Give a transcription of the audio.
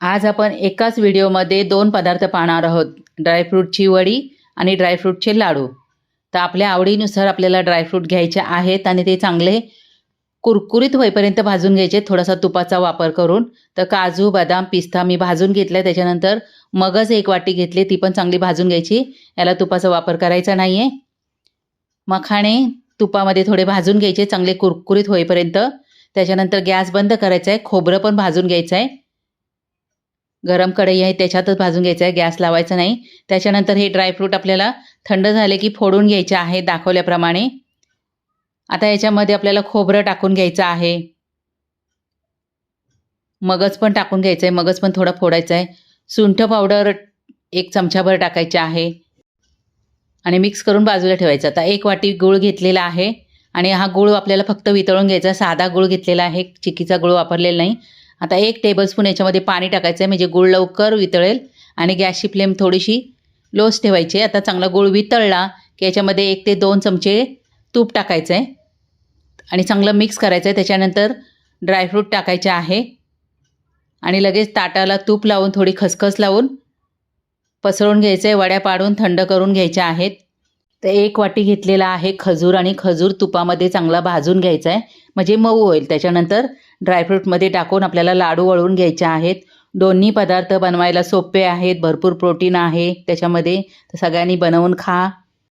आज आपण एकाच व्हिडिओमध्ये 2 पदार्थ पाहणार आहोत. ड्रायफ्रूटची वडी आणि ड्रायफ्रूटचे लाडू. तर आपल्या आवडीनुसार आपल्याला ड्रायफ्रूट घ्यायचे आहेत आणि ते चांगले कुरकुरीत होईपर्यंत भाजून घ्यायचे थोडासा तुपाचा वापर करून. तर काजू, बदाम, पिस्ता मी भाजून घेतला. त्याच्यानंतर मगज 1 वाटी घेतली, ती पण चांगली भाजून घ्यायची. याला तुपाचा वापर करायचा नाही आहे. मखाणे तुपामध्ये थोडे भाजून घ्यायचे चांगले कुरकुरीत होईपर्यंत. त्याच्यानंतर गॅस बंद करायचा आहे. खोबरं पण भाजून घ्यायचं आहे. गरम कढई आहे त्याच्यातच भाजून घ्यायचं आहे, गॅस लावायचा नाही. त्याच्यानंतर हे ड्रायफ्रूट आपल्याला थंड झाले की फोडून घ्यायचे आहे दाखवल्याप्रमाणे. आता याच्यामध्ये आपल्याला खोबरं टाकून घ्यायचं आहे. मगज पण टाकून घ्यायचं आहे, मगज पण थोडा फोडायचा आहे. सुंठ पावडर 1 चमचाभर टाकायचे आहे आणि मिक्स करून बाजूला ठेवायचं. आता 1 वाटी गूळ घेतलेला आहे आणि हा गूळ आपल्याला फक्त वितळून घ्यायचा. साधा गूळ घेतलेला आहे, चिक्कीचा गूळ वापरलेला नाही. आता 1 टेबलस्पून याच्यामध्ये पाणी टाकायचं आहे म्हणजे गूळ लवकर वितळेल आणि गॅसची फ्लेम थोडीशी लोच ठेवायची. आता चांगला गूळ वितळला की याच्यामध्ये 1 ते 2 चमचे तूप टाकायचं आहे आणि चांगलं मिक्स करायचं आहे. त्याच्यानंतर ड्रायफ्रूट टाकायचे आहे आणि लगेच ताटाला तूप लावून थोडी खसखस लावून पसरवून घ्यायचं आहे. वड्या पाडून थंड करून घ्यायच्या आहेत. तर 1 वाटी घेतलेला आहे खजूर आणि खजूर तुपामध्ये चांगला भाजून घ्यायचा आहे म्हणजे मऊ होईल. त्याच्यानंतर ड्रायफ्रूटमध्ये टाकून आपल्याला लाडू वळवून घ्यायचे आहेत. दोन्ही पदार्थ बनवायला सोपे आहेत, भरपूर प्रोटीन आहे त्याच्यामध्ये. तर सगळ्यांनी बनवून खा.